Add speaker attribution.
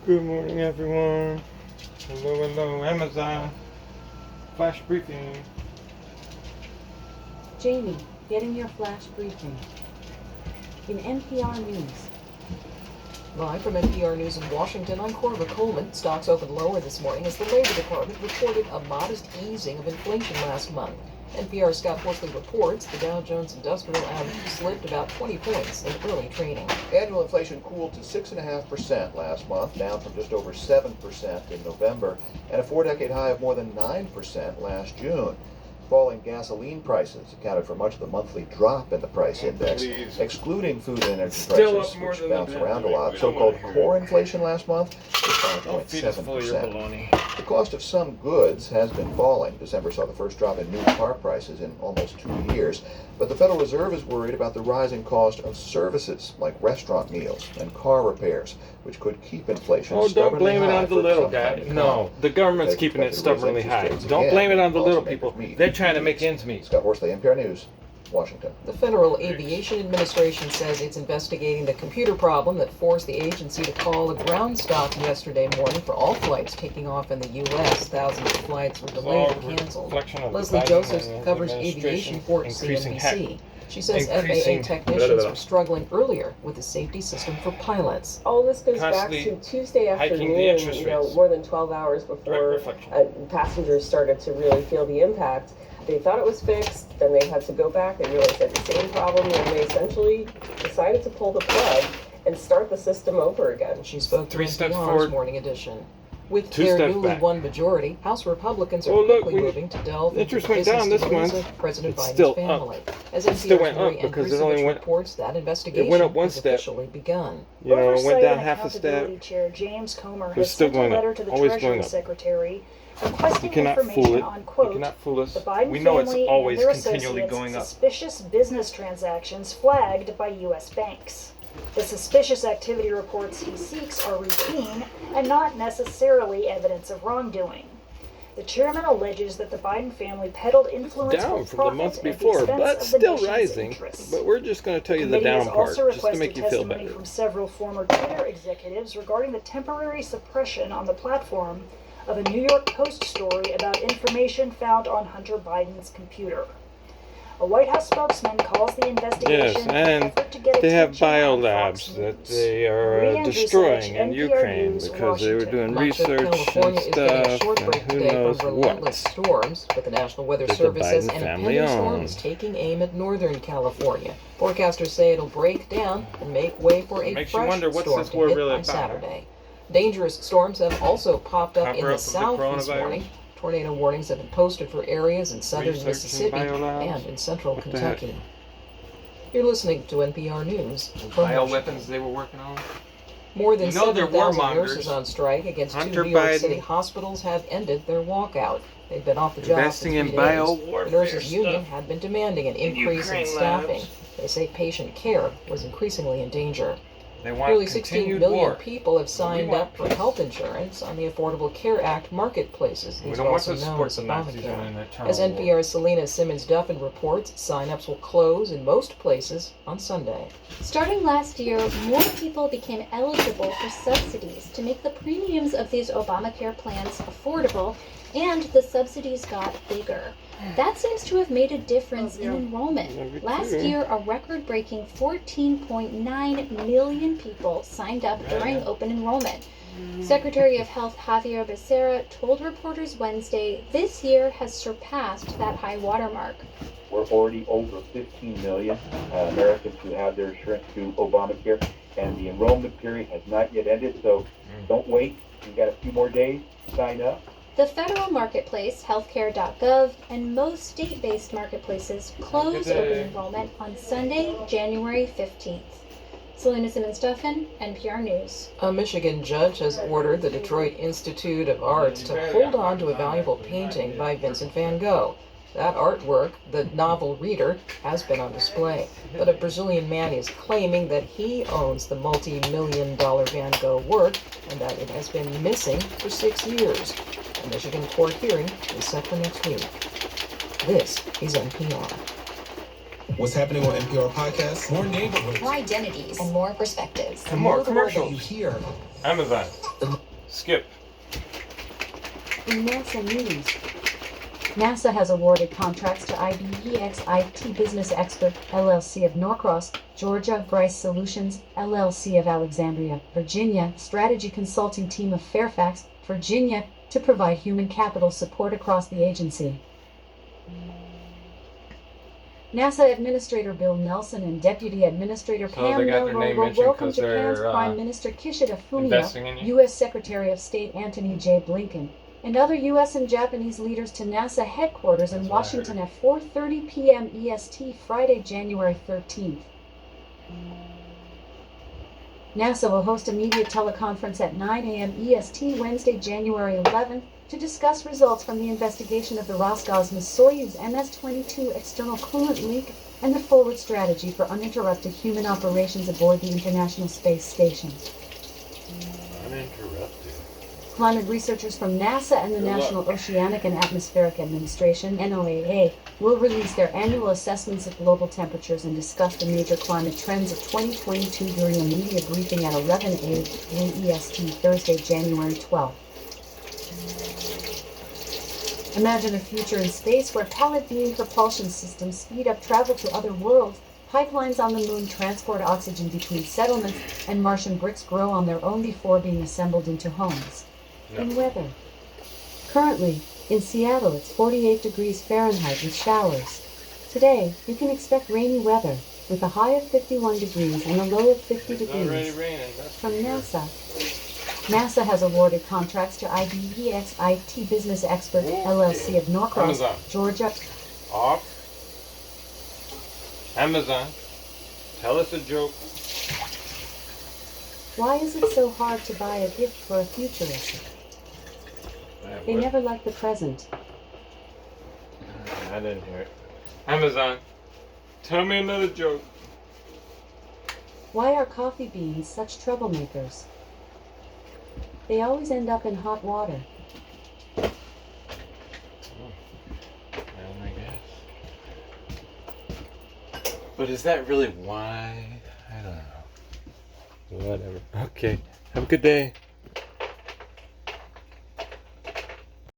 Speaker 1: Good morning, everyone. Hello, Amazon. Flash briefing.
Speaker 2: Jamie, getting your flash briefing. In NPR News.
Speaker 3: Live from NPR News in Washington, I'm Corva Coleman. Stocks opened lower this morning as the Labor Department reported a modest easing of inflation last month. NPR's Scott Horsley reports the Dow Jones Industrial Average slipped about 20 points in early trading.
Speaker 4: Annual inflation cooled to 6.5% last month, down from just over 7% in November, and a four-decade high of more than 9% last June. Falling gasoline prices accounted for much of the monthly drop in the price index, excluding food and energy prices, which bounced around a lot. So-called core inflation last month was 5.7%. The cost of some goods has been falling. December saw the first drop in new car prices in almost 2 years, but the Federal Reserve is worried about the rising cost of services like restaurant meals and car repairs, which could keep inflation
Speaker 1: Don't blame it on the little guy.
Speaker 4: guy.
Speaker 1: No, the government's keeping it stubbornly high. Don't blame it on the little people. They're trying to make ends meet.
Speaker 4: Scott Horsley, NPR News, Washington.
Speaker 3: The Federal Aviation Administration says it's investigating the computer problem that forced the agency to call a ground stop yesterday morning for all flights taking off in the U.S. Thousands of flights were delayed or canceled. Leslie Josephs covers aviation for CNBC. She says FAA technicians were struggling earlier with the safety system for pilots.
Speaker 2: All this goes back to Tuesday afternoon, more than 12 hours before passengers started to really feel the impact. They thought it was fixed, then they had to go back, they realized they had the same problem, and they essentially decided to pull the plug and start the system over again.
Speaker 3: She spoke to
Speaker 1: 3 steps
Speaker 3: NPR's
Speaker 1: forward,
Speaker 3: Morning Edition. With
Speaker 1: 2
Speaker 3: their
Speaker 1: steps
Speaker 3: newly
Speaker 1: back.
Speaker 3: won majority, House Republicans are
Speaker 1: look,
Speaker 3: quickly moving to delve into
Speaker 1: interest
Speaker 3: the
Speaker 1: went
Speaker 3: business
Speaker 1: down this
Speaker 3: dealings
Speaker 1: month.
Speaker 3: of President
Speaker 1: It's
Speaker 3: Biden's
Speaker 1: still
Speaker 3: family.
Speaker 1: up.
Speaker 3: As
Speaker 1: It still went
Speaker 3: NPR's
Speaker 1: up
Speaker 3: Marie
Speaker 1: because it
Speaker 3: Andrews
Speaker 1: only went.
Speaker 3: reports that
Speaker 1: It
Speaker 3: investigation
Speaker 1: went up 1
Speaker 3: has
Speaker 1: step.
Speaker 3: officially begun.
Speaker 1: You know, it went down
Speaker 5: Oversight and
Speaker 1: half a step.
Speaker 5: Accountability Chair James Comer
Speaker 1: It's
Speaker 5: has
Speaker 1: still
Speaker 5: sent a
Speaker 1: going up.
Speaker 5: letter to the
Speaker 1: Always going
Speaker 5: Treasury
Speaker 1: up.
Speaker 5: Secretary
Speaker 1: You
Speaker 5: requesting
Speaker 1: cannot fool
Speaker 5: information
Speaker 1: it.
Speaker 5: on,
Speaker 1: You
Speaker 5: quote,
Speaker 1: cannot fool us.
Speaker 5: the Biden
Speaker 1: We know it's
Speaker 5: family
Speaker 1: always
Speaker 5: and their
Speaker 1: continually
Speaker 5: associates'
Speaker 1: going up.
Speaker 5: suspicious business transactions flagged by U.S. banks. The suspicious activity reports he seeks are routine and not necessarily evidence of wrongdoing. The chairman alleges that the Biden family peddled influence
Speaker 1: Down
Speaker 5: with
Speaker 1: from the
Speaker 5: profit
Speaker 1: months
Speaker 5: at the
Speaker 1: before,
Speaker 5: expense
Speaker 1: but
Speaker 5: of the
Speaker 1: still
Speaker 5: nation's
Speaker 1: rising.
Speaker 5: interests.
Speaker 1: But we're just going to tell you the
Speaker 5: Committee
Speaker 1: down
Speaker 5: has
Speaker 1: part,
Speaker 5: also
Speaker 1: just to
Speaker 5: requested
Speaker 1: make you feel
Speaker 5: testimony
Speaker 1: better.
Speaker 5: from several former Twitter executives regarding the temporary suppression on the platform of a New York Post story about information found on Hunter Biden's computer. A White House spokesman calls the investigation
Speaker 1: Yes,
Speaker 5: an
Speaker 1: and
Speaker 5: effort to get
Speaker 1: they have
Speaker 5: attention on
Speaker 1: biolabs
Speaker 5: Fox
Speaker 1: that
Speaker 5: News.
Speaker 1: they
Speaker 5: Marie
Speaker 1: are
Speaker 5: Andrews,
Speaker 1: destroying in
Speaker 5: NPR
Speaker 1: Ukraine
Speaker 5: News,
Speaker 1: because they were
Speaker 5: Washington.
Speaker 1: doing
Speaker 3: Much of
Speaker 1: research
Speaker 3: California
Speaker 1: and
Speaker 3: is getting a short
Speaker 1: stuff
Speaker 3: break
Speaker 1: and who
Speaker 3: today
Speaker 1: knows
Speaker 3: from relentless
Speaker 1: what.
Speaker 3: storms, but the National Weather
Speaker 1: That the
Speaker 3: Service says
Speaker 1: Biden
Speaker 3: an
Speaker 1: family
Speaker 3: impending storm is
Speaker 1: owns.
Speaker 3: taking aim at Northern California. Forecasters say it'll break down and make way for a
Speaker 1: Makes you
Speaker 3: fresh
Speaker 1: wonder, what's
Speaker 3: storm
Speaker 1: this
Speaker 3: to
Speaker 1: war
Speaker 3: hit
Speaker 1: really
Speaker 3: by
Speaker 1: about?
Speaker 3: Saturday. Dangerous storms have also popped up in
Speaker 1: Cover
Speaker 3: the
Speaker 1: up of the
Speaker 3: south this
Speaker 1: coronavirus?
Speaker 3: morning. Tornado warnings have been posted for areas in southern
Speaker 1: Research in
Speaker 3: Mississippi
Speaker 1: biolabs?
Speaker 3: and in central
Speaker 1: What the heck?
Speaker 3: Kentucky. You're listening to NPR News from
Speaker 1: Bioweapons
Speaker 3: Washington.
Speaker 1: they were working on?
Speaker 3: More than
Speaker 1: You know they're
Speaker 3: 7,000
Speaker 1: warmongers.
Speaker 3: nurses on strike against
Speaker 1: Hunter
Speaker 3: 2 New York
Speaker 1: Biden
Speaker 3: City hospitals have ended their walkout. They've been off the job
Speaker 1: Investing
Speaker 3: for
Speaker 1: in
Speaker 3: 3 days.
Speaker 1: biowarfare
Speaker 3: The nurses' union
Speaker 1: stuff.
Speaker 3: had been demanding an
Speaker 1: In
Speaker 3: increase in
Speaker 1: Ukraine
Speaker 3: staffing.
Speaker 1: labs.
Speaker 3: They say patient care was increasingly in danger.
Speaker 1: They want
Speaker 3: Nearly 16
Speaker 1: continued
Speaker 3: million
Speaker 1: war.
Speaker 3: people have signed
Speaker 1: want
Speaker 3: up for health insurance on the Affordable Care Act marketplaces.
Speaker 1: We
Speaker 3: These
Speaker 1: don't
Speaker 3: are
Speaker 1: want
Speaker 3: also
Speaker 1: to
Speaker 3: known
Speaker 1: support
Speaker 3: as
Speaker 1: the Nazis in
Speaker 3: Obamacare.
Speaker 1: an eternal
Speaker 3: As
Speaker 1: war.
Speaker 3: NPR's Selena Simmons-Duffin reports, sign-ups will close in most places on Sunday.
Speaker 6: Starting last year, more people became eligible for subsidies to make the premiums of these Obamacare plans affordable, and the subsidies got bigger. That seems to have made a difference in enrollment. Last year, a record-breaking 14.9 million people signed up during open enrollment. Secretary of Health Javier Becerra told reporters Wednesday this year has surpassed that high watermark.
Speaker 7: We're already over 15 million Americans who have their insurance through Obamacare, and the enrollment period has not yet ended, so don't wait. You've got a few more days to sign up.
Speaker 6: The federal marketplace, healthcare.gov, and most state-based marketplaces close open enrollment on Sunday, January 15th. Selena Simmons-Duffin, NPR News.
Speaker 3: A Michigan judge has ordered the Detroit Institute of Arts to hold on to a valuable painting by Vincent van Gogh. That artwork, The Novel Reader, has been on display, but a Brazilian man is claiming that he owns the multi-million-dollar Van Gogh work and that it has been missing for 6 years. A Michigan court hearing is set for next week. This is NPR.
Speaker 8: What's happening on NPR Podcasts? More neighborhoods.
Speaker 9: More identities and more perspectives.
Speaker 1: And more
Speaker 8: The word that
Speaker 1: commercials.
Speaker 8: you hear
Speaker 1: Amazon. Skip.
Speaker 9: In NASA news, NASA has awarded contracts to IBEX IT Business Expert LLC of Norcross, Georgia, Bryce Solutions LLC of Alexandria, Virginia, Strategy Consulting Team of Fairfax, Virginia, to provide human capital support across the agency. NASA Administrator Bill Nelson and Deputy Administrator Pam
Speaker 1: they got their
Speaker 9: Melrose
Speaker 1: name
Speaker 9: will
Speaker 1: mentioned
Speaker 9: welcome
Speaker 1: 'cause they're,
Speaker 9: Japan's Prime Minister Kishida
Speaker 1: investing in
Speaker 9: Fumio,
Speaker 1: you?
Speaker 9: U.S. Secretary of State Antony J. Blinken, and other U.S. and Japanese leaders to NASA headquarters in Washington at 4:30 p.m. EST Friday, January 13th. NASA will host a media teleconference at 9 a.m. EST Wednesday, January 11th to discuss results from the investigation of the Roscosmos Soyuz MS-22 external coolant leak and the forward strategy for uninterrupted human operations aboard the International Space Station.
Speaker 1: Uninterrupted.
Speaker 9: Climate researchers from NASA and the National Oceanic and Atmospheric Administration, NOAA, will release their annual assessments of global temperatures and discuss the major climate trends of 2022 during a media briefing at 11 a.m. EST Thursday, January 12th. Imagine a future in space where pellet beam propulsion systems speed up travel to other worlds, pipelines on the moon transport oxygen between settlements, and Martian bricks grow on their own before being assembled into homes. In weather. Currently, in Seattle it's 48 degrees Fahrenheit with showers. Today, you can expect rainy weather, with a high of 51 degrees and a low of 50 degrees.
Speaker 1: Already raining. That's
Speaker 9: From
Speaker 1: for sure.
Speaker 9: NASA. NASA has awarded contracts to IBEX IT Business Expert LLC of Norcross,
Speaker 1: Amazon.
Speaker 9: Georgia.
Speaker 1: Off. Amazon. Tell us a joke.
Speaker 9: Why is it so hard to buy a gift for a futurist? They never like the present.
Speaker 1: I didn't hear it. Amazon. Tell me another joke.
Speaker 9: Why are coffee beans such troublemakers? They always end up in hot water.
Speaker 1: Well, I guess. But is that really why? I don't know. Whatever. Okay. Have a good day.